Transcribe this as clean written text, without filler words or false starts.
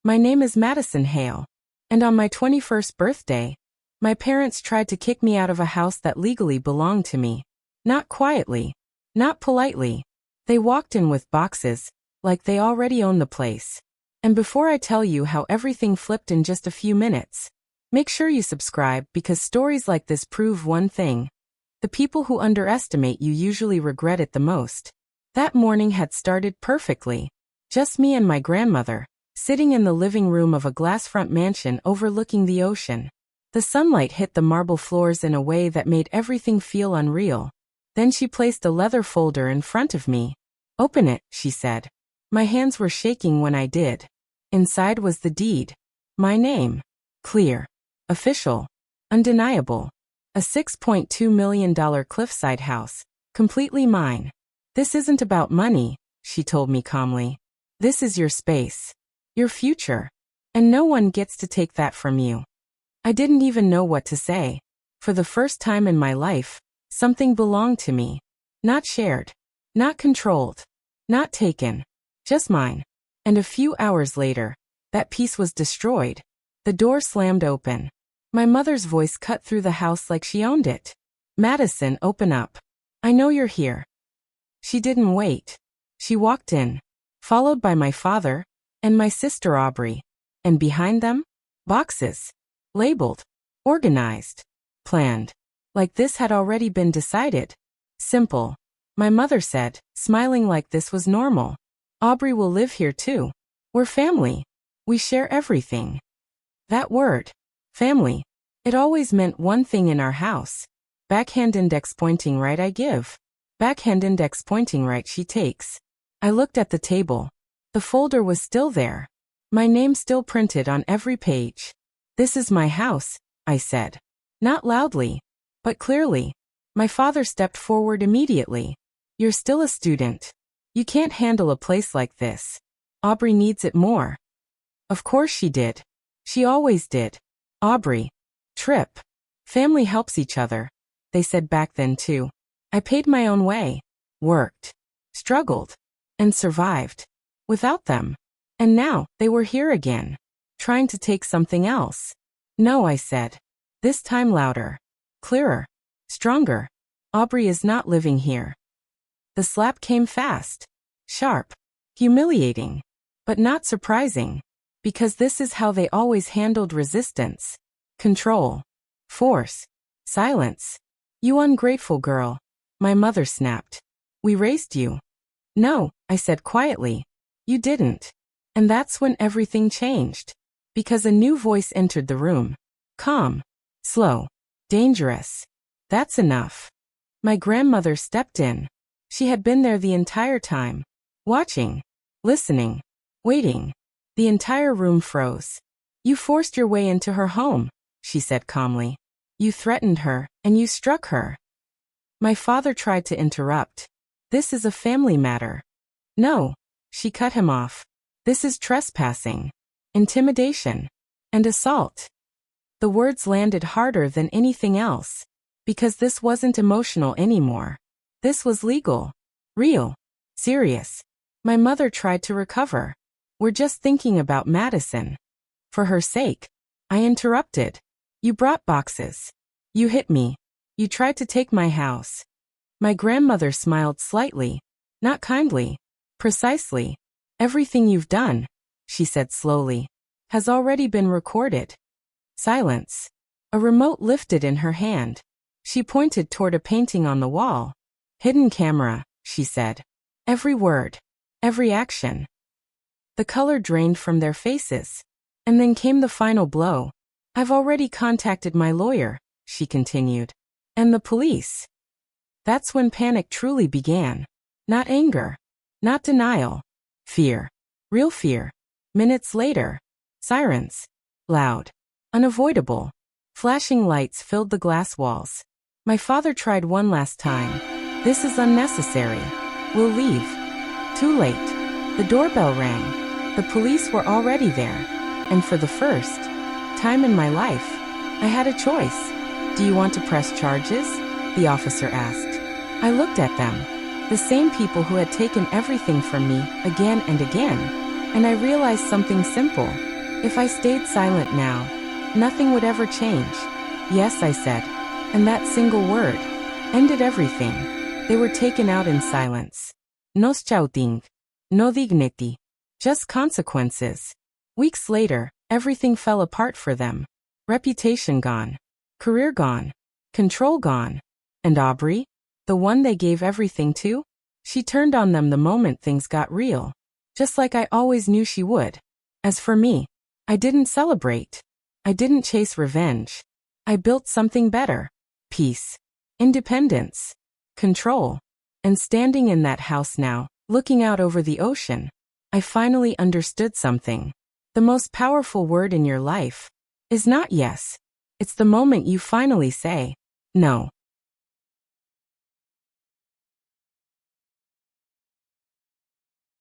My name is Madison Hale, and on my 21st birthday, my parents tried to kick me out of a house that legally belonged to me. Not quietly, not politely. They walked in with boxes, like they already owned the place. And before I tell you how everything flipped in just a few minutes, make sure you subscribe because stories like this prove one thing. The people who underestimate you usually regret it the most. That morning had started perfectly. Just me and my grandmother, sitting in the living room of a glass-front mansion overlooking the ocean. The sunlight hit the marble floors in a way that made everything feel unreal. Then she placed a leather folder in front of me. "Open it," she said. My hands were shaking when I did. Inside was the deed. My name. Clear. Official. Undeniable. A $6.2 million cliffside house. Completely mine. "This isn't about money," she told me calmly. "This is your space. Your future. And no one gets to take that from you." I didn't even know what to say. For the first time in my life, something belonged to me. Not shared. Not controlled. Not taken. Just mine. And a few hours later, that piece was destroyed. The door slammed open. My mother's voice cut through the house like she owned it. "Madison, open up. I know you're here." She didn't wait. She walked in, followed by my father and my sister Aubrey. And behind them, boxes. Labeled. Organized. Planned. Like this had already been decided. Simple. My mother said, smiling like this was normal. "Aubrey will live here too. We're family. We share everything." That word. Family. It always meant one thing in our house. Backhand index pointing right I give. Backhand index pointing right she takes. I looked at the table. The folder was still there. My name still printed on every page. "This is my house," I said. Not loudly, but clearly. My father stepped forward immediately. "You're still a student. You can't handle a place like this. Aubrey needs it more." Of course she did. She always did. Aubrey. Trip. Family helps each other. They said back then too. I paid my own way. Worked. Struggled. And survived. Without them. And now, they were here again. Trying to take something else. "No," I said. This time louder. Clearer. Stronger. "Aubrey is not living here." The slap came fast. Sharp. Humiliating. But not surprising. Because this is how they always handled resistance. Control. Force. Silence. "You ungrateful girl," my mother snapped. "We raised you." "No," I said quietly. "You didn't." And that's when everything changed. Because a new voice entered the room. Calm. Slow. Dangerous. "That's enough." My grandmother stepped in. She had been there the entire time. Watching. Listening. Waiting. The entire room froze. "You forced your way into her home," she said calmly. "You threatened her, and you struck her." My father tried to interrupt. "This is a family matter." "No," she cut him off. "This is trespassing. Intimidation. And assault." The words landed harder than anything else. Because this wasn't emotional anymore. This was legal. Real. Serious. My mother tried to recover. "We're just thinking about Madison." For her sake. I interrupted. "You brought boxes. You hit me. You tried to take my house." My grandmother smiled slightly. Not kindly. Precisely. "Everything you've done," she said slowly, "has already been recorded." Silence. A remote lifted in her hand. She pointed toward a painting on the wall. "Hidden camera," she said. "Every word. Every action." The color drained from their faces. And then came the final blow. "I've already contacted my lawyer," she continued. "And the police." That's when panic truly began. Not anger. Not denial. Fear. Real fear. Minutes later. Sirens. Loud. Unavoidable. Flashing lights filled the glass walls. My father tried one last time. "This is unnecessary. We'll leave." Too late. The doorbell rang. The police were already there. And for the first time in my life, I had a choice. "Do you want to press charges?" the officer asked. I looked at them. The same people who had taken everything from me again and again. And I realized something simple. If I stayed silent now, nothing would ever change. Yes, I said. And that single word ended everything. They were taken out in silence. No shouting. No dignity. Just consequences. Weeks later, everything fell apart for them. Reputation gone. Career gone. Control gone. And Aubrey? The one they gave everything to? She turned on them the moment things got real. Just like I always knew she would. As for me, I didn't celebrate. I didn't chase revenge. I built something better. Peace. Independence. Control. And standing in that house now, looking out over the ocean, I finally understood something. The most powerful word in your life is not yes. It's the moment you finally say, no.